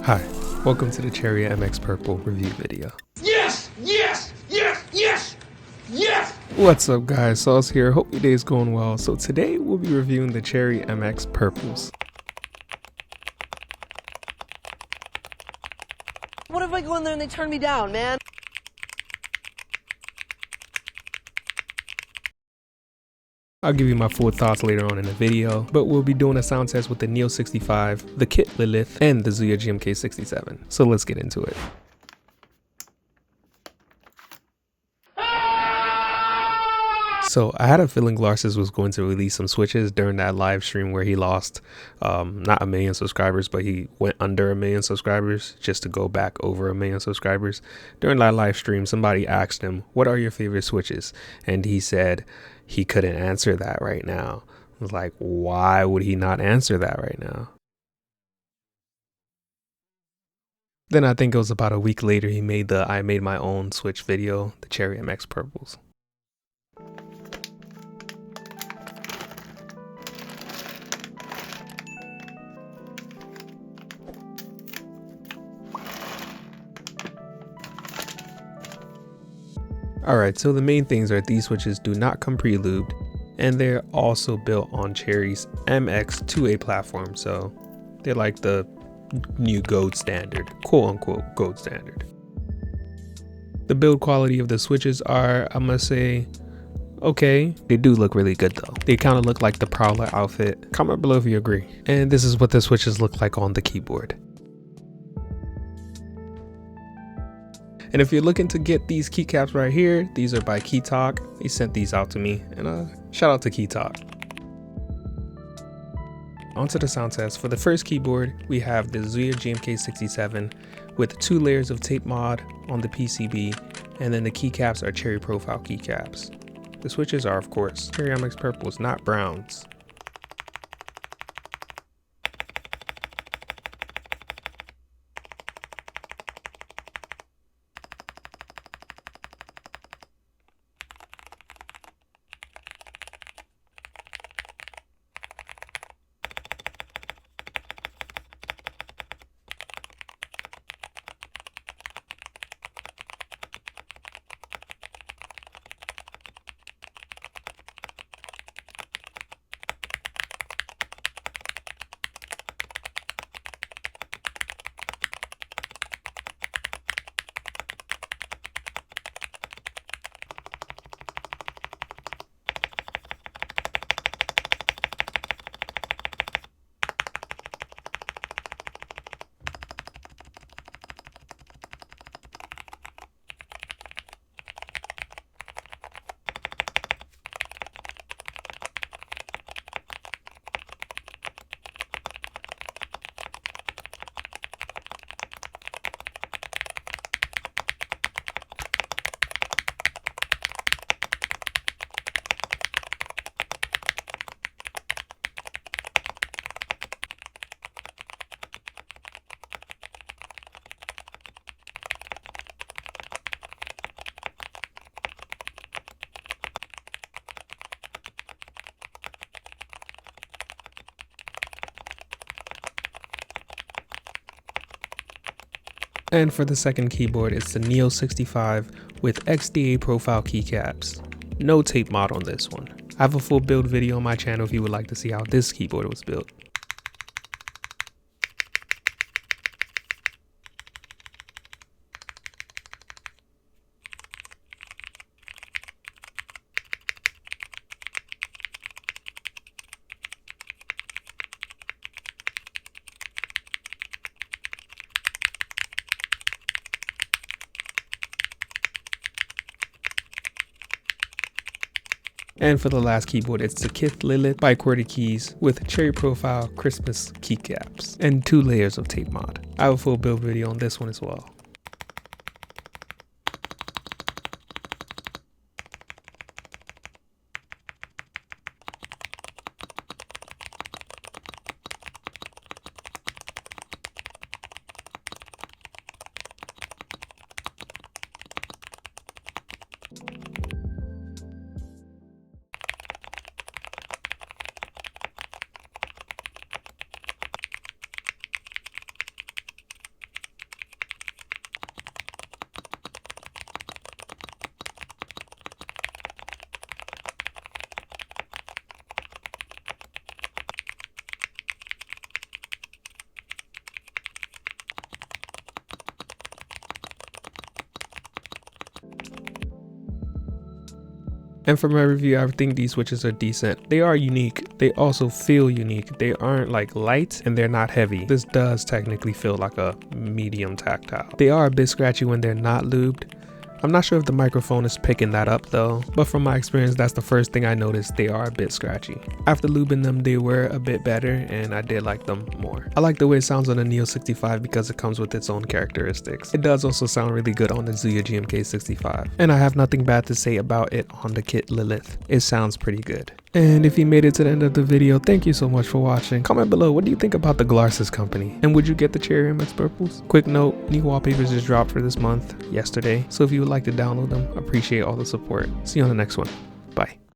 Hi, welcome to the Cherry MX Purple review video. Yes! Yes! Yes! Yes! Yes! What's up guys, Sauce here, hope your day is going well. So today we'll be reviewing the Cherry MX Purples. What if I go in there and they turn me down, man? I'll give you my full thoughts later on in the video, but we'll be doing a sound test with the Neo 65, the kit Lilith, and the Zuoya GMK67. So let's get into it. So I had a feeling Glarses was going to release some switches during that live stream where he lost not 1 million subscribers, but he went under 1 million subscribers just to go back over 1 million subscribers. During that live stream, somebody asked him, what are your favorite switches? And he said he couldn't answer that right now. I was like, why would he not answer that right now? Then I think it was about a week later, he made the I made my own switch video, the Cherry MX Purples. Alright, so the main things are these switches do not come pre-lubed, and they're also built on Cherry's MX2A platform, so they're like the new gold standard, quote unquote gold standard. The build quality of the switches are, I must say, okay. They do look really good though. They kind of look like the Prowler outfit. Comment below if you agree. And this is what the switches look like on the keyboard. And if you're looking to get these keycaps right here, these are by Talk. They sent these out to me, and shout out to Talk. Onto the sound test. For the first keyboard, we have the Zuoya GMK67 with 2 layers of tape mod on the PCB, and then the keycaps are Cherry profile keycaps. The switches are, of course, Cherry MX Purples, not browns. And for the second keyboard, it's the Neo 65 with XDA profile keycaps. No tape mod on this one. I have a full build video on my channel if you would like to see how this keyboard was built. And for the last keyboard, it's the kit Lilith by QWERTY Keys with Cherry profile Christmas keycaps and 2 layers of tape mod. I have a full build video on this one as well. And for my review, I think these switches are decent. They are unique. They also feel unique. They aren't like light and they're not heavy. This does technically feel like a medium tactile. They are a bit scratchy when they're not lubed. I'm not sure if the microphone is picking that up though, but from my experience, that's the first thing I noticed. They are a bit scratchy. After lubing them, they were a bit better and I did like them more. I like the way it sounds on the Neo 65 because it comes with its own characteristics. It does also sound really good on the Zuoya GMK67. And I have nothing bad to say about it on the kit Lilith. It sounds pretty good. And if you made it to the end of the video, thank you so much for watching. Comment below, what do you think about the Glarses Company? And would you get the Cherry MX purples? Quick note, new wallpapers just dropped for this month, yesterday. So if you would like to download them, appreciate all the support. See you on the next one. Bye.